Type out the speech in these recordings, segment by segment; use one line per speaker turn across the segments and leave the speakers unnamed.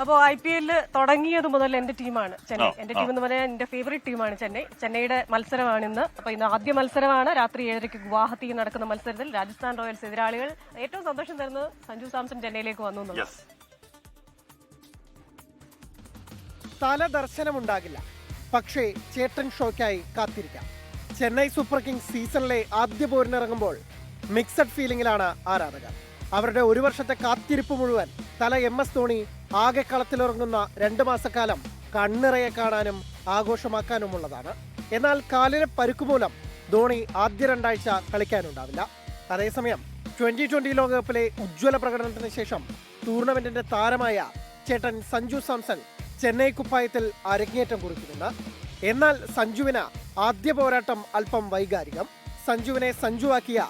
അപ്പോൾ IPL തുടങ്ങിയത് മുതൽ എന്റെ ടീമാണ് ചെന്നൈ. എന്റെ ടീം എന്ന് പറഞ്ഞാൽ എന്റെ ഫേവറേറ്റ് ടീമാണ് ചെന്നൈ. ചെന്നൈയുടെ മത്സരമാണ് ഇന്ന്. അപ്പൊ ഇന്ന് ആദ്യ മത്സരമാണ്. രാത്രി 7:30 ഗുവാഹത്തിയിൽ നടക്കുന്ന മത്സരത്തിൽ രാജസ്ഥാൻ റോയൽസ് എതിരാളികൾ. ഏറ്റവും സന്തോഷം തരുന്നത് സഞ്ജു സാംസൺ ചെന്നൈയിലേക്ക് വന്നു എന്നുള്ളത്.
സ്ഥല ദർശനമുണ്ടാകില്ല, പക്ഷേ ചേട്ടൻ ഷോയ്ക്കായി കാത്തിരിക്കാം. ചെന്നൈ സൂപ്പർ കിങ്സ് സീസണിലെ ആദ്യ പോരിനിറങ്ങുമ്പോൾ മിക്സഡ് ഫീലിംഗിലാണ് ആരാധകർ. അവരുടെ ഒരു വർഷത്തെ കാത്തിരിപ്പ് മുഴുവൻ തല MS ധോണി ആകെ കളത്തിലിറങ്ങുന്ന 2 മാസക്കാലം കണ്ണിറയെ കാണാനും ആഘോഷമാക്കാനുമുള്ളതാണ്. എന്നാൽ കാലിലെ പരുക്കുമൂലം ധോണി ആദ്യ 2 ആഴ്ച കളിക്കാനുണ്ടാവില്ല. അതേസമയം 2020 ലോകകപ്പിലെ ഉജ്ജ്വല പ്രകടനത്തിന് ശേഷം ടൂർണമെന്റിന്റെ താരമായ ചേട്ടൻ സഞ്ജു സാംസൺ ചെന്നൈ കുപ്പായത്തിൽ അരങ്ങേറ്റം കുറിക്കുന്നുണ്ട്. എന്നാൽ സഞ്ജുവിന് ആദ്യ പോരാട്ടം അല്പം വൈകാരികം. സഞ്ജുവിനെ സഞ്ജുവാക്കിയ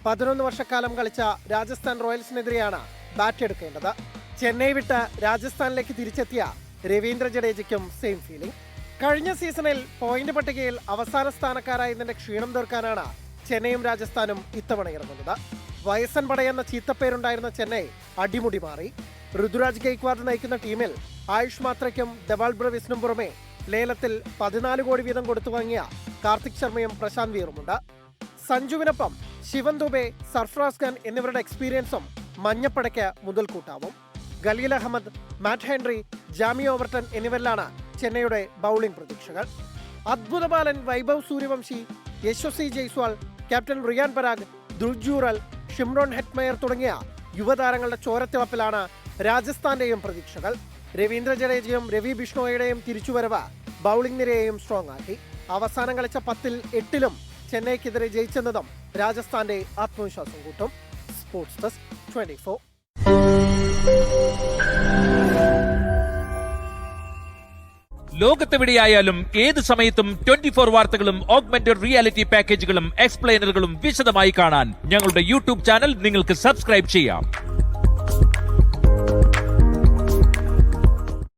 11 വർഷക്കാലം കളിച്ച രാജസ്ഥാൻ റോയൽസിനെതിരെയാണ് ബാറ്റ് എടുക്കേണ്ടത്. ചെന്നൈ വിട്ട് രാജസ്ഥാനിലേക്ക് തിരിച്ചെത്തിയ രവീന്ദ്ര ജഡേജയ്ക്കും സെയിം ഫീലിംഗ്. കഴിഞ്ഞ സീസണിൽ പോയിന്റ് പട്ടികയിൽ അവസാന സ്ഥാനക്കാരായതിന്റെ ക്ഷീണം തീർക്കാനാണ് ചെന്നൈയും രാജസ്ഥാനും ഇത്തവണ ഇറങ്ങുന്നത്. വയസ്സൻ പടയെന്ന ചീത്തപ്പേരുണ്ടായിരുന്ന ചെന്നൈ അടിമുടി മാറി. ഋതുരാജ് ഗെയ്ക്വാദ് നയിക്കുന്ന ടീമിൽ ആയുഷ് മാത്രയ്ക്കും ഡെവാൾ ബ്രവിസിനും പുറമെ ലേലത്തിൽ 14 കോടി വീതം കൊടുത്തു വാങ്ങിയ കാർത്തിക് ശർമ്മയും പ്രശാന്ത് വീറുമുണ്ട്. സഞ്ജുവിനൊപ്പം ശിവൻ ദുബെ, സർഫറാസ് ഖാൻ എന്നിവരുടെ എക്സ്പീരിയൻസും മഞ്ഞപ്പടയ്ക്ക് മുതൽക്കൂട്ടാവും. Khaleel Ahmed, Matt Henry, Jamie Overton എന്നിവരിലാണ് ചെന്നൈയുടെ ബൗളിംഗ് പ്രതീക്ഷകൾ. അദ്ഭുത ബാലൻ Vaibhav Suryavanshi, Yashasvi Jaiswal, captain Riyan Parag, Dhruv Jurel, Shimron Hetmyer തുടങ്ങിയ യുവതാരങ്ങളുടെ ചോരത്തിളപ്പിലാണ് രാജസ്ഥാന്റെയും പ്രതീക്ഷകൾ. രവീന്ദ്ര ജഡേജയും രവി ബിഷ്ണോയുടെയും തിരിച്ചുവരവ് ബൗളിംഗ് നിരയെയും സ്ട്രോങ് ആക്കി. അവസാനം കളിച്ച 10-ൽ 8-ലും ചെന്നൈക്കെതിരെ ജയിച്ചെന്നതും രാജസ്ഥാന്റെ ആത്മവിശ്വാസം കൂട്ടും. Sports desk 24.
ലോകത്തെവിടെയായാലും ഏത് സമയത്തും 24 വാർത്തകളും ഓഗ്മെന്റഡ് റിയാലിറ്റി പാക്കേജുകളും എക്സ്പ്ലെയിനറുകളും വിശദമായി കാണാൻ ഞങ്ങളുടെ YouTube ചാനൽ നിങ്ങൾക്ക് സബ്സ്ക്രൈബ് ചെയ്യാം.